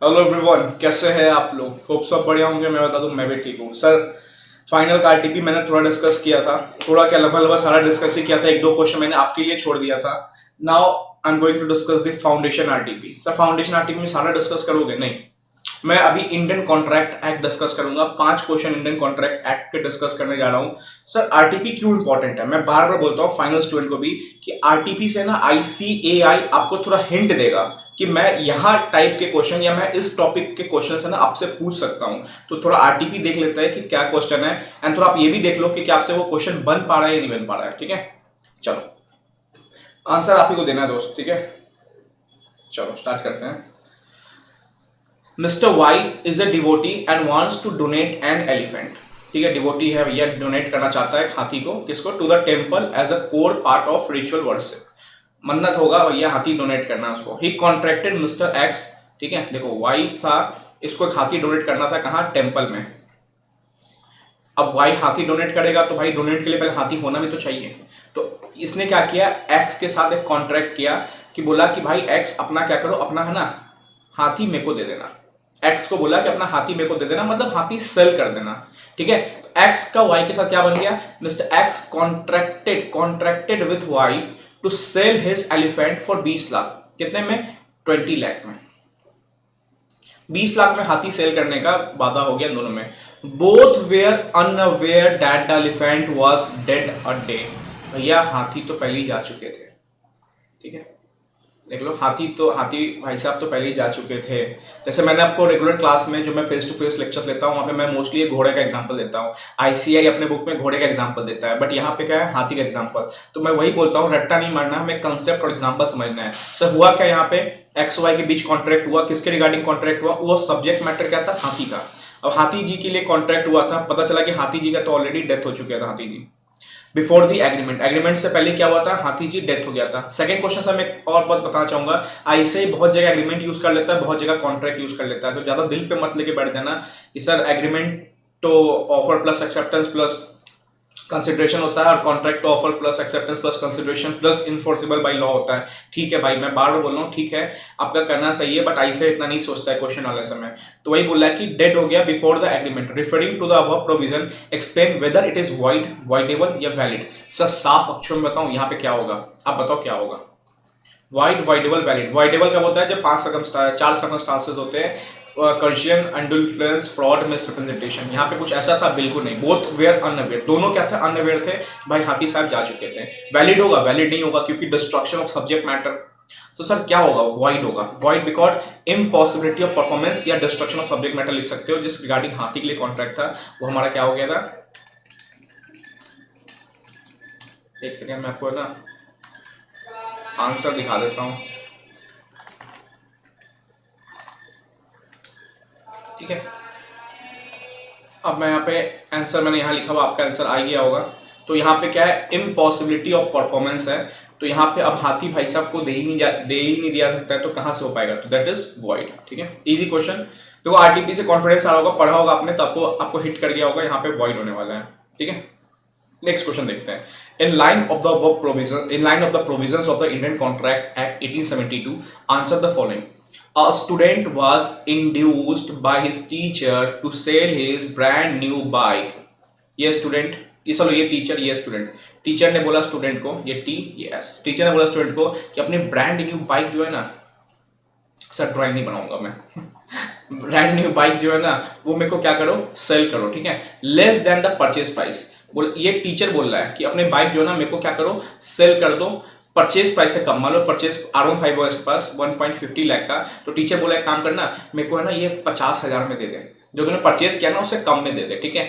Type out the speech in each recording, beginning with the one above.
Hello everyone, कैसे हैं आप लोग? होप सब बढ़िया होंगे। मैं बता दूं, मैं भी ठीक हूँ सर। फाइनल का आरटीपी मैंने थोड़ा डिस्कस किया था। थोड़ा क्या, लगभग लगभग सारा डिस्कस ही किया था। एक दो क्वेश्चन मैंने आपके लिए छोड़ दिया था। Now I am going to discuss the foundation RTP. Sir foundation RTP में सारा डिस्कस करोगे? नहीं, मैं अभी इंडियन कॉन्ट्रैक्ट एक्ट डिस्कस करूंगा। 5 क्वेश्चन इंडियन कॉन्ट्रैक्ट एक्ट के डिस्कस करने जा रहा हूं। सर आरटीपी क्यों इंपॉर्टेंट है, मैं बार बार बोलता हूं फाइनल स्टूडेंट को भी कि आरटीपी से ना आईसीएआई आपको थोड़ा हिंट देगा कि मैं यहाँ टाइप के क्वेश्चन या मैं इस टॉपिक के क्वेश्चन है ना आपसे पूछ सकता हूं। तो थोड़ा आरटीपी देख लेते हैं कि क्या क्वेश्चन है, एंड थोड़ा आप ये भी देख लो कि क्या आपसे वो क्वेश्चन बन पा रहा है या नहीं बन पा रहा है। ठीक है, चलो आंसर आप ही को देना है दोस्त। ठीक है, चलो स्टार्ट करते हैं। Mister Y is a devotee and wants to donate an elephant. ठीक है, डिवोटी है भैया, डोनेट करना चाहता है हाथी को। किसको? To the temple as a core part of ritual worship. मन्नत होगा भैया, हाथी डोनेट करना है उसको। He contracted mister X. ठीक है, देखो वाई था, इसको एक हाथी डोनेट करना था। कहाँ? टेम्पल में। अब भाई हाथी डोनेट करेगा तो भाई डोनेट के लिए पहले हाथी होना भी तो चाहिए। तो इसने क्या किया, एक्स के साथ एक कॉन्ट्रैक्ट किया कि बोला कि भाई एक्स अपना क्या करो, अपना है ना हाथी मेरे को दे देना। एक्स को बोला कि अपना हाथी मेरे को दे देना, मतलब हाथी सेल कर देना। ठीक है, तो एक्स का वाई के साथ क्या बन गया, mister X contracted with Y to sell his elephant for 20 lakh. कितने में? 20 लाख में। 20 लाख में हाथी सेल करने का वादा हो गया दोनों में। Both were unaware that the elephant was dead a day. भैया हाथी तो पहले ही जा चुके थे। ठीक है, देख लो, हाथी भाई साहब तो पहले ही जा चुके थे। जैसे मैंने आपको रेगुलर क्लास में जो मैं फेस टू फेस लेक्चर्स लेता हूँ, वहाँ पे मैं मोस्टली एक घोड़े का एग्जांपल देता हूँ। आईसीआई अपने बुक में घोड़े का एग्जांपल देता है, बट यहाँ पे क्या है, हाथी का एग्जांपल। तो मैं वही बोलता हूँ, रट्टा नहीं मारना, हमें कंसेप्ट और एग्जांपल समझना है। सर हुआ क्या यहाँ पे, एक्स वाई के बीच कॉन्ट्रैक्ट हुआ। किसके रिगार्डिंग कॉन्ट्रैक्ट हुआ? वो सब्जेक्ट मैटर क्या था? हाथी का। अब हाथी जी के लिए कॉन्ट्रैक्ट हुआ था, पता चला कि हाथी जी का तो ऑलरेडी डेथ हो चुका था। हाथी जी बिफोर द एग्रीमेंट, एग्रीमेंट से पहले क्या हुआ था, हाथी की डेथ हो गया था। सेकंड क्वेश्चन से मैं और बात बताना चाहूंगा। ऐसे ही बहुत जगह एग्रीमेंट यूज कर लेता है, बहुत जगह कॉन्ट्रैक्ट यूज कर लेता है। तो ज्यादा दिल पे मत लेके बैठ जाना कि सर एग्रीमेंट तो offer plus acceptance plus consideration होता है, और कॉन्ट्रैक्ट तो offer plus acceptance plus consideration plus enforceable by law होता है। ठीक है भाई, मैं बार बार बोल रहा हूँ, ठीक है आपका करना सही है, बट ऐसे इतना नहीं सोचता है क्वेश्चन वाले समय। तो वही बोल रहा है कि डेड हो गया before the agreement, referring to the above provision, explain whether it is void voidable या वैलिड। सर साफ अक्षरों में बताऊं यहाँ पे क्या होगा, आप बताओ क्या होगा? Wide, voidable, valid. वाइडेबल कब होता है? जब 4 सर्कमस्टांसेस होते हैं। कर्शियन, अंडर इन्फ्लुएंस, फ्रॉड, मिसरिप्रेजेंटेशन। यहाँ पे कुछ ऐसा था बिल्कुल नहीं। बोथ वेयर अनअवेयर, दोनों क्या थे? अनअवेयर थे। भाई हाथी साहब जा चुके थे। वैलिड होगा? वैलिड नहीं होगा, क्योंकि डिस्ट्रक्शन ऑफ सब्जेक्ट मैटर। तो सर क्या होगा? वाइड होगा। Wide because impossibility of performance या डिस्ट्रक्शन ऑफ सब्जेक्ट मैटर लिख सकते हो। जिस रिगार्डिंग हाथी के लिए कॉन्ट्रैक्ट था वो हमारा क्या हो गया था? एक सेकेंड मैं आपको ना आंसर दिखा देता हूँ। ठीक है, अब मैं यहाँ पे आंसर मैंने यहाँ लिखा हुआ, आपका आंसर आ गया होगा। तो यहाँ पे क्या है, इम्पॉसिबिलिटी ऑफ परफॉर्मेंस है। तो यहाँ पे अब हाथी भाई साहब को दे ही नहीं दिया सकता है, तो कहाँ से हो पाएगा? तो दैट इज वॉइड। ठीक है, इजी क्वेश्चन। तो आरटीपी से कॉन्फिडेंस आ रहा होगा, पढ़ा होगा आपने, तो आपको हिट कर गया होगा, यहाँ पे वॉइड होने वाला है। ठीक है, नेक्स्ट क्वेश्चन देखते हैं। In line of the provisions of the Indian contract act 1872, answer the following. A student was induced by his teacher to sell his brand new bike. ये स्टूडेंट, ये चलो ये टीचर, ये स्टूडेंट। टीचर ने बोला student को, ये T ये एस, टीचर ने बोला स्टूडेंट को कि अपनी ब्रांड न्यू बाइक जो है ना, सर ड्राइंग नहीं बनाऊंगा मैं, ब्रांड न्यू बाइक जो है ना वो मेरे को क्या करो, सेल करो। ठीक है, less than the purchase price. बोल, ये टीचर बोल रहा है कि अपने बाइक जो है ना मेरे को क्या करो, सेल कर दो परचेज प्राइस से कम। मान लो परचेज R15 है इसके पास 1.50 लाख का, तो टीचर बोला एक काम करना, मेरे को है ना ये 50,000 में दे दे, जो तूने परचेज किया ना उससे कम में दे दे। ठीक है,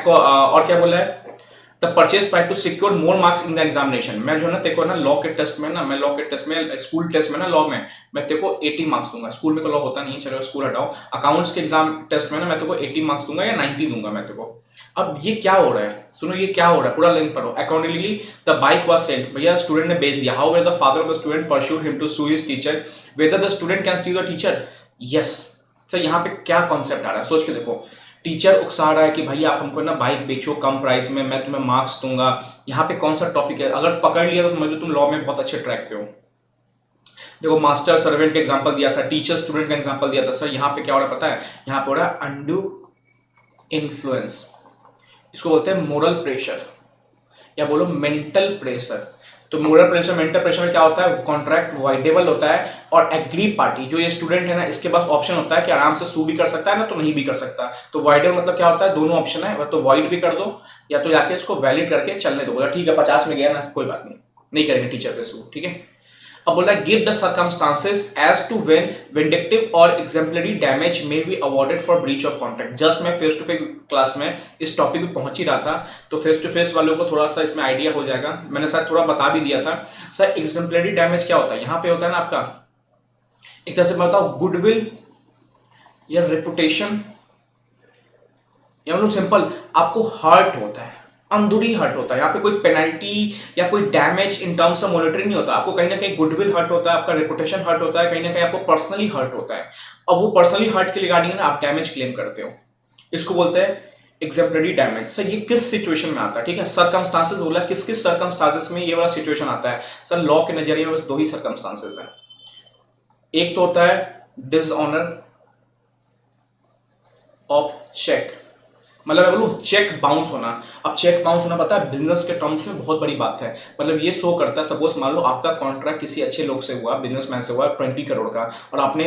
और क्या बोला है, the purchase price to secure more marks in the examination. मैं जो है ना तेरे को ना लॉ के टेस्ट में ना, मैं लॉ के टेस्ट में, स्कूल टेस्ट में ना लॉ में मैं तेरे को 80 मार्क्स दूंगा। स्कूल में तो लॉ होता नहीं है, चलो स्कूल हटाओ। अकाउंट्स के एग्जाम टेस्ट में ना मैं तेरे को 80 मार्क्स दूंगा या 90 दूंगा मैं तेरे को। अब ये क्या हो रहा है, सुनो ये क्या हो रहा है, पूरा लिंक पढ़ो। Accordingly the bike was sold, भैया स्टूडेंट ने बेच दिया। How the father of the student persuaded him to sue his teacher whether the student can see the teacher. Yes sir, यहाँ पे क्या कॉन्सेप्ट आ रहा है, सोच के देखो। टीचर उकसा रहा है कि भैया आप हमको ना बाइक बेचो कम प्राइस में, मैं तुम्हें मार्क्स दूंगा। यहाँ पे कौन सा टॉपिक है, अगर पकड़ लिया तो समझ लो तुम लॉ में बहुत अच्छे ट्रैक पे हो। देखो मास्टर सर्वेंट का एग्जांपल दिया था, टीचर स्टूडेंट का एग्जांपल दिया था। सर यहाँ पे क्या हो रहा है पता है, यहाँ पे हो रहा है अनड्यू इन्फ्लुएंस, इसको बोलते हैं मोरल प्रेशर या बोलो मेंटल प्रेशर। तो मोरल प्रेशर मेंटल प्रेशर में क्या होता है, कॉन्ट्रैक्ट वाइडेबल होता है और एग्री पार्टी जो ये स्टूडेंट है ना, इसके पास ऑप्शन होता है कि आराम से सू भी कर सकता है ना, तो नहीं भी कर सकता। तो वाइडेबल मतलब क्या होता है, दोनों ऑप्शन है, तो वाइड भी कर दो या तो जाके इसको वैलिड करके चलने दो, बोला ठीक है 50 में गया ना कोई बात नहीं, नहीं करेंगे टीचर पे सू, ठीक है। अब बोला give the circumstances as to when vindictive और exemplary damage may be awarded for breach of contract. Just मैं फेस टू फेस क्लास में इस टॉपिक पे पहुंच ही रहा था, तो फेस टू फेस वालों को थोड़ा सा इसमें आइडिया हो जाएगा। मैंने शायद थोड़ा बता भी दिया था। सर एग्जाम्पलरी डैमेज क्या होता है, यहाँ पे होता है ना आपका एक तरह से मैं बताऊं गुडविल या रेपुटेशन, या मतलब सिंपल आपको हर्ट होता है, अंदरूनी हर्ट होता है। यहाँ पे कोई पेनल्टी या कोई damage in terms of monitoring नहीं होता, आपको कहीं ना कहीं गुडविल हर्ट होता है, आपका रेपुटेशन हर्ट होता है, कहीं ना कहीं आपको पर्सनली हर्ट होता है। अब वो पर्सनली हर्ट के रिगार्डिंग ना आप डैमेज क्लेम करते हो, इसको बोलते हैं एग्जाम्पलरी डैमेज। सर ये किस सिचुएशन में आता है, ठीक है, सर्कमस्टांसेस बोला, किस किस सर्कमस्टांसेस में ये वाला सिचुएशन आता है। सर लॉ के नजरिए में बस दो ही सर्कमस्टांसेस है, एक तो होता है डिसऑनर ऑफ चेक, मतलब मैं बोलूँ चेक बाउंस होना। अब चेक बाउंस होना पता है बिजनेस के टर्म्स में बहुत बड़ी बात है, मतलब ये शो करता है, सपोज मान लो आपका कॉन्ट्रैक्ट किसी अच्छे लोग से हुआ, बिजनेसमैन से हुआ 20 करोड़ का, और आपने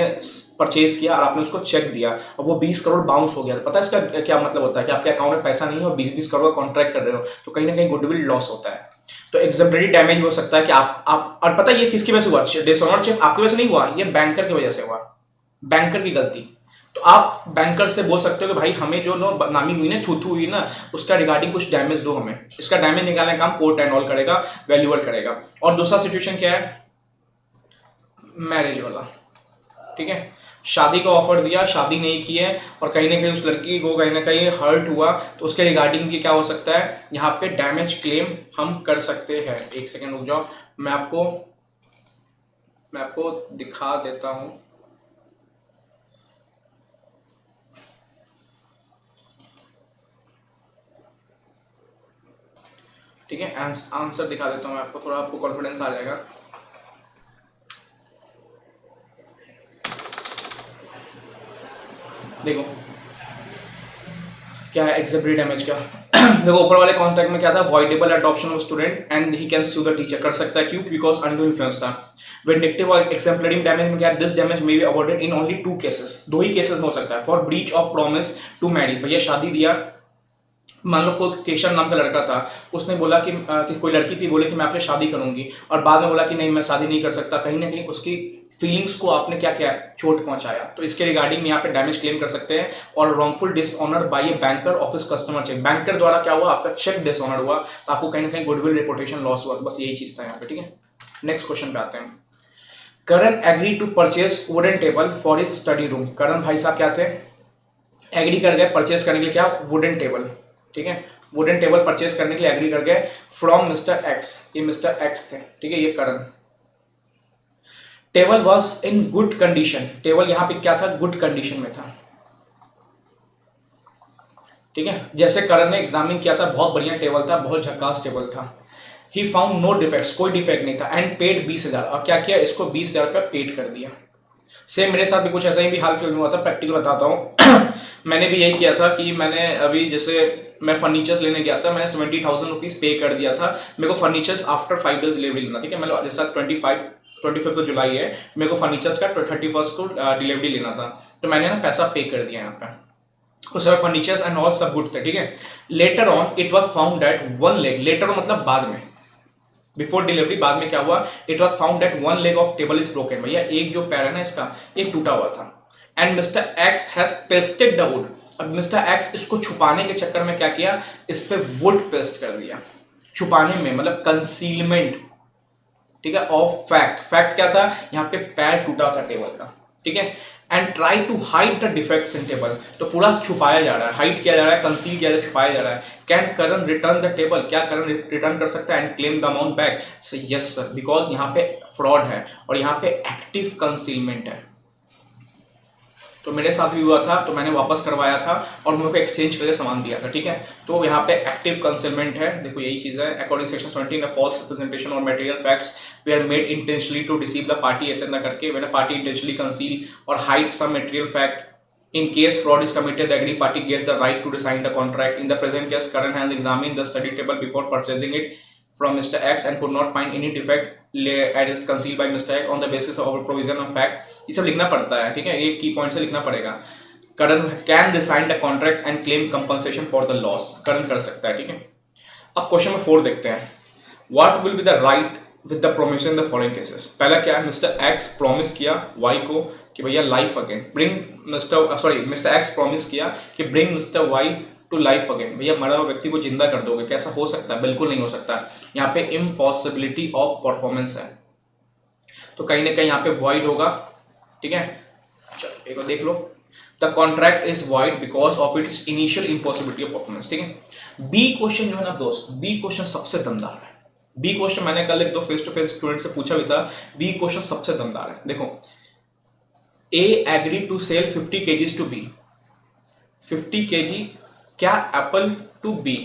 परचेज किया और आपने उसको चेक दिया और वो 20 करोड़ बाउंस हो गया। पता है इसका क्या मतलब होता है कि आपके अकाउंट में पैसा नहीं है और 20 करोड़ का कॉन्ट्रैक्ट कर रहे हो, तो कहीं ना कहीं गुडविल लॉस होता है। तो एग्जाम्पलरी डैमेज हो सकता है कि आप और पता है ये किसकी वजह से हुआ, डिसऑनर चेक आपकी वजह से नहीं हुआ, ये बैंकर की वजह से हुआ, बैंकर की गलती। तो आप बैंकर से बोल सकते हो कि भाई हमें जो बदनामी हुई ना, थू हुई ना, उसका रिगार्डिंग कुछ डैमेज दो हमें, इसका डैमेज निकालने का काम कोर्ट एंड ऑल करेगा, वैल्यूअर करेगा। और दूसरा सिचुएशन क्या है, मैरिज वाला, ठीक है, शादी का ऑफर दिया, शादी नहीं की है और कहीं ना कहीं उस लड़की को कहीं ना कहीं हर्ट हुआ, तो उसके रिगार्डिंग भी क्या हो सकता है, यहाँ पे डैमेज क्लेम हम कर सकते हैं। एक सेकेंड रुक जाओ, मैं आपको दिखा देता हूँ। ठीक है, आंसर दिखा देता हूँ मैं आपको, थोड़ा आपको कॉन्फिडेंस आ जाएगा। देखो क्या है एग्जाम्पलरी डैमेज का। देखो ऊपर वाले कॉन्ट्रैक्ट में क्या था, voidable adoption of student and he can sue the teacher, कर सकता है क्यों, बिकॉज अनडू इन्फ्लुएंस था। विंडिक्टिव और एग्जाम्पलरी डैमेज में क्या, this damage may be awarded in only 2 cases, दो ही केसेस में हो सकता है। For breach of promise to marry, भैया शादी दिया, मान लो कोई केशव नाम का लड़का था, उसने बोला कि कोई लड़की थी, बोले कि मैं आपसे शादी करूंगी, और बाद में बोला कि नहीं मैं शादी नहीं कर सकता, कहीं ना कहीं उसकी फीलिंग्स को आपने क्या किया, चोट पहुंचाया, तो इसके रिगार्डिंग में यहाँ पे डैमेज क्लेम कर सकते हैं। और wrongful dishonour by a banker of his customer cheque, banker द्वारा क्या हुआ, आपका चेक डिसऑनर हुआ, तो आपको कहीं ना कहीं गुडविल रेपुटेशन लॉस हुआ, तो बस यही चीज था यहाँ पे, ठीक है। नेक्स्ट क्वेश्चन पे आते हैं। Karan agree to purchase wooden table for his study room, Karan भाई साहब क्या थे, एग्री कर गए परचेज करने के लिए क्या, वुडन टेबल, ठीक है, वुडन टेबल परचेज करने के लिए एग्री कर गए फ्रॉम मिस्टर एक्स, ये मिस्टर एक्स थे, ठीक है, ये Karan. Table was in good condition, table यहां पे क्या था, गुड कंडीशन में था, ठीक है, जैसे करण ने एग्जामिन किया था, बहुत बढ़िया टेबल था, बहुत झक्कास टेबल था। ही फाउंड नो डिफेक्ट्स, कोई डिफेक्ट नहीं था, एंड पेड 20,000, और क्या किया, इसको 20,000 रुपया पेड कर दिया। सेम मेरे साथ भी कुछ ऐसा ही भी हाल फिल्म में हुआ था, प्रैक्टिकल बताता हूँ। मैंने भी यही किया था कि मैंने अभी जैसे मैं फर्नीचर्स लेने गया था, मैंने 70,000 रुपीज़ पे कर दिया था, मेरे को फर्नीचर्स आफ्टर 5 डेज डिलीवरी लेना, ठीक है, मतलब जैसा 25 जुलाई है, मेरे को फर्नीचर्स का 31 को डिलीवरी लेना था, तो मैंने ना पैसा पे कर दिया यहाँ पे, उस समय फर्नीचर्स एंड ऑल सब गुड थे, ठीक है। Later on it was found that one leg, later on मतलब बाद में, बिफोर डिलीवरी, बाद में क्या हुआ, it was found that one leg of table is broken, भैया एक जो पैर है ना इसका, ये टूटा हुआ था, and mister x has pasted the wood, अब मिस्टर एक्स इसको छुपाने के चक्कर में क्या किया, इस पे वुड पेस्ट कर दिया, छुपाने में मतलब कंसीलमेंट, ठीक है, ऑफ फैक्ट, फैक्ट क्या था, यहाँ पे पैर टूटा था टेबल का, ठीक है, and try to hide the defects in table, तो पूरा छुपाया जा रहा है, हाइड किया जा रहा है, कंसील किया जा रहा है, छुपाया जा रहा है। Can Karan return the table, क्या करण रिटर्न कर सकता है and claim the amount back, yes sir, because यहाँ पे फ्रॉड है और यहाँ पे एक्टिव कंसीलमेंट है, तो मेरे साथ भी हुआ था, तो मैंने वापस करवाया था और मेरे को एक्सचेंज करके सामान दिया था, ठीक है। तो यहाँ पे एक्टिव कंसीलमेंट है, देखो यही चीज़ है। अकॉर्डिंग सेक्शन 17 फॉल्स रिप्रेजेंटेशन और मटेरियल फैक्ट्स वे are made intentionally to deceive the party, इतना करके when a party intentionally conceal और hide some material fact in case fraud is committed, the agreed party gets the right to resign the contract. In the present case, Karan has examined the study table before purchasing it from Mr. X and could not find any defect as is concealed by Mr. X on the basis of our provision of fact. ये सब लिखना पड़ता है, ठीक है, एक की point से लिखना पड़ेगा। Karan can resign the contracts and claim compensation for the loss. Karan कर सकता है, ठीक है। अब क्वेश्चन नंबर 4 देखते हैं। What will be the right with the promise in the following cases? पहला क्या है, मिस्टर एक्स प्रॉमिस किया वाई को कि भैया life again bring mister X promise किया कि bring mister Y to life again, भैया मरा हुआ व्यक्ति को जिंदा कर दोगे, कैसा हो सकता है, बिल्कुल नहीं हो सकता। यहाँ पे इम्पॉसिबिलिटी ऑफ परफॉर्मेंस है, तो कहीं ना कहीं यहाँ पे वॉइड होगा, ठीक है। चलो एक बार देख लो, the contract is void because of its initial impossibility of performance, ठीक है। बी क्वेश्चन जो है ना दोस्त, बी क्वेश्चन सबसे दमदार है। बी क्वेश्चन मैंने कल एक दो फेस टू फेस स्टूडेंट से पूछा भी था, बी क्वेश्चन सबसे दमदार है। देखो, A agree to sell 50 kg to B, 50 kg क्या apple to B,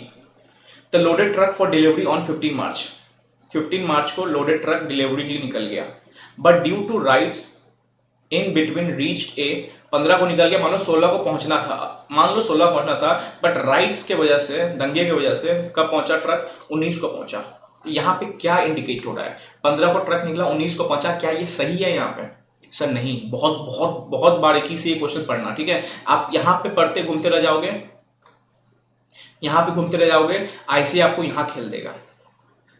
the loaded truck for delivery on 15 March, 15 March को लोडेड ट्रक डिलीवरी के लिए निकल गया, but due to riots in between reached A, 15 को निकल गया, मान लो 16 को पहुंचना था, मान लो 16 पहुंचना था, बट राइट्स के वजह से, दंगे की वजह से कब पहुंचा ट्रक, 19 को पहुंचा। तो यहाँ पे क्या इंडिकेट हो रहा है, 15 को ट्रक निकला, 19 को पहुंचा, क्या ये सही है यहाँ पे? सर नहीं, बहुत बहुत बहुत बारीकी से ये क्वेश्चन पढ़ना, ठीक है। आप यहाँ पे पढ़ते घूमते रह जाओगे, यहाँ पे घूमते रह जाओगे, आईसी आपको यहाँ खेल देगा।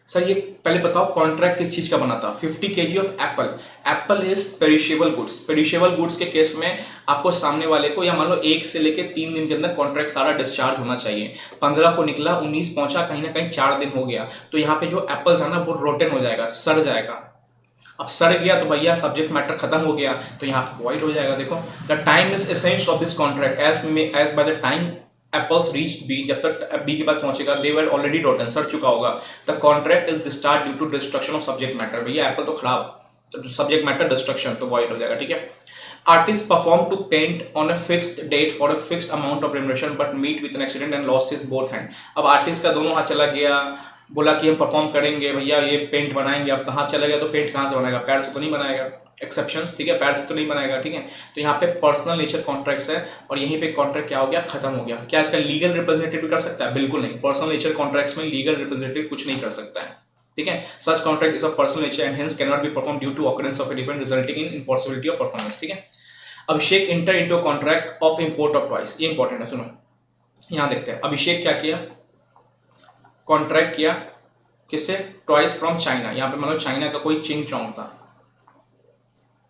सर ये पहले बताओ कॉन्ट्रैक्ट किस चीज का बना था, 50 kg of Apple, Apple is perishable goods, perishable goods के केस में आपको सामने वाले को या मान लो 1 से लेके 3 दिन के अंदर कॉन्ट्रैक्ट सारा डिस्चार्ज होना चाहिए। 15 को निकला, 19 पहुंचा, कहीं ना कहीं 4 दिन हो गया, तो यहाँ पे जो एप्पल था ना वो रोटन हो जाएगा, सड़ जाएगा। अब सड़ गया तो भैया सब्जेक्ट मैटर खत्म हो गया, तो यहाँ पे वॉइड हो जाएगा। देखो, the time is essence of this contract as by the time apples reach B, जब तक बी के पास पहुंचेगा दे वर ऑलरेडी रोटन, सड़ चुका होगा। The contract is discharge due to destruction of subject matter, भैया एप्पल तो खराब, तो सब्जेक्ट मैटर डिस्ट्रक्शन, तो वॉइड हो जाएगा, ठीक है। Artist perform to paint on a fixed date for a fixed amount of remuneration but meet with an accident and lost his both hand. अब आर्टिस्ट का दोनों हाथ चला गया, बोला कि हम परफॉर्म करेंगे भैया, ये पेंट बनाएंगे, अब हाथ चला गया तो पेंट कहाँ से बनाएगा, पैर से तो नहीं बनाएगा, एक्सेप्शंस, ठीक है, पैर से तो नहीं बनाएगा, ठीक है। तो यहाँ पे पर्सनल नेचर कॉन्ट्रैक्ट्स है और यहीं पे कॉन्ट्रैक्ट क्या हो गया, खत्म हो गया। क्या इसका लीगल रिप्रेजेंटेटिव भी कर सकता है? बिल्कुल नहीं, पर्सनल नेचर कॉन्ट्रैक्ट्स में लीगल रिप्रेजेंटेटिव कुछ नहीं कर सकता है, ठीक है। Such contract is of personal nature and hence can not be perform due to occurrence of a different resulting in impossibility of performance, ठीक है। Abhishek enter into contract of import of toys, ये इंपॉर्टेंट है, सुनो यहाँ देखते हैं। अभिषेक क्या किया, कॉन्ट्रैक्ट किया किससे, टॉयज फ्रॉम चाइना। यहाँ पे मान लो चाइना का कोई चिंग चोंग था,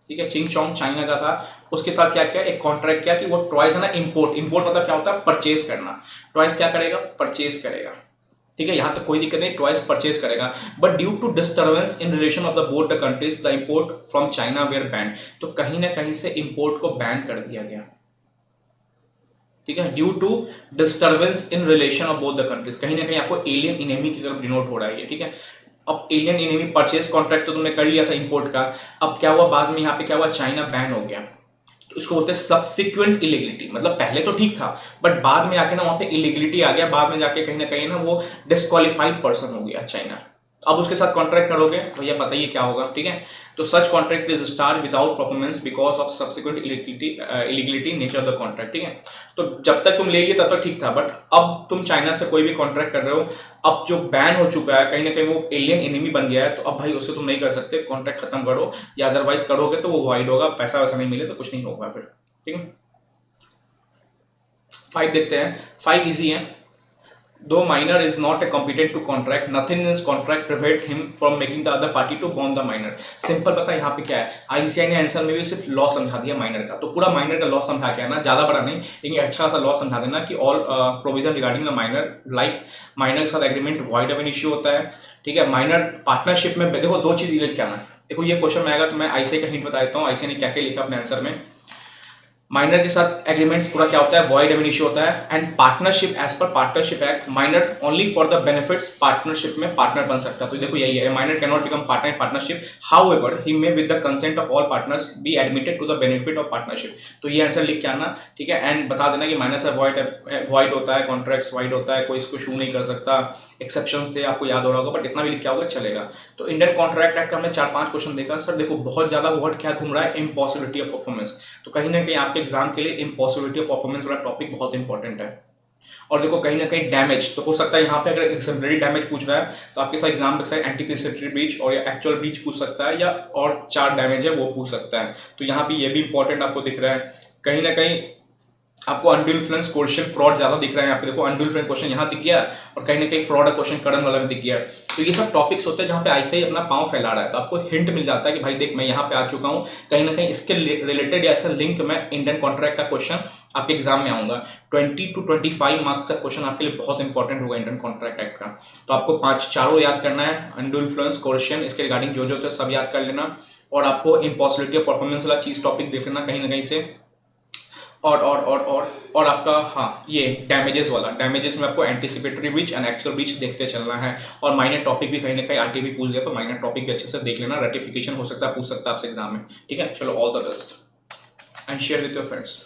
ठीक है, चिंग चोंग चाइना का था, उसके साथ क्या किया, एक कॉन्ट्रैक्ट किया कि वो टॉयज है ना, इंपोर्ट, इंपोर्ट मतलब क्या होता है, परचेज करना, टॉयज क्या करेगा, परचेज करेगा, ठीक है। यहाँ तक कोई दिक्कत नहीं, टॉयज परचेज करेगा, but due to disturbance in relation of the both the countries the import from China were ban, तो कहीं ना कहीं से इंपोर्ट को बैन कर दिया गया, ठीक है। Due to disturbance in relation of both the countries, कहीं ना कहीं आपको एलियन इनेमी की तरफ डिनोट हो रहा है, ठीक है। अब एलियन इनेमी परचेज कॉन्ट्रैक्ट तो तुमने कर लिया था इंपोर्ट का, अब क्या हुआ बाद में, यहाँ पे क्या हुआ, चाइना बैन हो गया, तो उसको बोलते हैं सब्सिक्वेंट इलीगलिटी, मतलब पहले तो ठीक था बट बाद में आके ना वहाँ पे इलीगलिटी आ गया, बाद में जाके कहीं ना कहीं ना वो डिस्क्वालिफाइड पर्सन हो गया चाइना। अब उसके साथ कॉन्ट्रैक्ट करोगे भैया बताइए क्या होगा, ठीक है। तो सच contract is start without performance because of subsequent illegality nature of the contract, ठीक है। तो जब तक तुम ले लिए तब तक ठीक था, बट अब तुम चाइना से कोई भी कॉन्ट्रैक्ट कर रहे हो, अब जो बैन हो चुका है, कहीं ना कहीं वो एलियन एनिमी बन गया है, तो अब भाई उससे तुम नहीं कर सकते, कॉन्ट्रैक्ट खत्म करो, या अदरवाइज करोगे तो वो वाइड होगा, पैसा वैसा नहीं मिले तो कुछ नहीं होगा फिर, ठीक है। 5 देखते हैं, 5 इजी है। Though minor is not a competent to contract, nothing in his contract prevent him from making the other party to bond the minor. Simple पता है यहाँ पे क्या है, आईसीआई ने आंसर में भी सिर्फ लॉ समझा दिया माइनर का, तो पूरा माइनर का लॉ समझा के आना, ज्यादा बड़ा नहीं लेकिन अच्छा खासा लॉ समझा देना कि all provision regarding the minor, like minor के साथ agreement void of an issue होता है, ठीक है। माइनर पार्टनरशिप में देखो 2 चीज लिख के आना, देखो ये क्वेश्चन में आएगा तो मैं आईसीआई का हिंट बता देता हूँ, आईसीआई ने क्या क्या लिखा अपने आंसर में। माइनर के साथ एग्रीमेंट्स पूरा क्या होता है, वॉइड एब इनिशियो होता है। And partnership as per partnership act, minor only for the benefits partnership में पार्टनर बन सकता है। तो देखो यही है, minor can not become partner in partnership, however he may with the consent of all partners be admitted to the benefit of partnership. तो ये आंसर लिख के आना, ठीक है। एंड बता देना कि माइनर से वॉइड होता है, कॉन्ट्रैक्ट्स वॉइड होता है, कोई इसको शू नहीं कर सकता, एक्सेप्शंस थे आपको याद हो रहा होगा, बट इतना भी लिख के आओगे चलेगा। तो इंडियन कॉन्ट्रैक्ट एक्ट हमने 4-5 क्वेश्चन देखा। सर देखो बहुत ज्यादा वर्ड क्या घूम रहा है, इम्पॉसिबिलिटी ऑफ परफॉर्मेंस। तो कहीं ना कहीं आपके एग्जाम के लिए इम्पॉसिबिलिटी ऑफ परफॉर्मेंस वाला टॉपिक बहुत इंपॉर्टेंट है। और देखो कहीं ना कहीं डैमेज, तो हो सकता है यहाँ पे अगर एक्सेम्पलरी डैमेज पूछ रहा है तो आपके साथ एग्जाम में एंटीसिपेटरी ब्रीच और या एक्चुअल ब्रीच पूछ सकता है, या और 4 डैमेज है वो पूछ सकता है। तो यहाँ पे ये भी इंपॉर्टेंट आपको दिख रहा है। कहीं ना कहीं आपको अनडू इन्फ्लुएंस क्वेश्चन फ्रॉड ज्यादा दिख रहा है यहाँ पे, देखो अनडू इन्फ्लुएंस क्वेश्चन यहाँ दिख गया और कहीं ना कहीं फ्रॉड क्वेश्चन करंट वाला भी दिख गया। तो ये सब टॉपिक्स होते हैं जहाँ पे ऐसे ही अपना पाँव फैला रहा है, तो आपको हिंट मिल जाता है कि भाई देख मैं यहाँ पे आ चुका हूँ, कहीं ना कहीं इसके रिलेटेड ऐसा लिंक मैं इंडियन कॉन्ट्रैक्ट का क्वेश्चन आपके एग्जाम में आऊंगा। 20 to 25 मार्क्स का क्वेश्चन आपके लिए बहुत इंपॉर्टेंट होगा इंडियन कॉन्ट्रैक्ट एक्ट का। तो आपको 5 याद करना है, अनडू इन्फ्लुएंस क्वेश्चन, इसके रिगार्डिंग जो जो थे सब याद कर लेना, और आपको इम्पॉसिबिलिटी ऑफ परफॉर्मेंस वाला चीज टॉपिक देख लेना कहीं ना कहीं से। और आपका हाँ ये डैमेजेस वाला, डैमेजेस में आपको anticipatory breach and actual breach देखते चलना है। और माइनर टॉपिक भी कहीं ना कहीं आरटीबी पूछ गया, तो माइनर टॉपिक भी अच्छे से देख लेना, रेटिफिकेशन हो सकता है पूछ सकता है आपसे एग्जाम में, ठीक है। चलो all the best and share with your friends.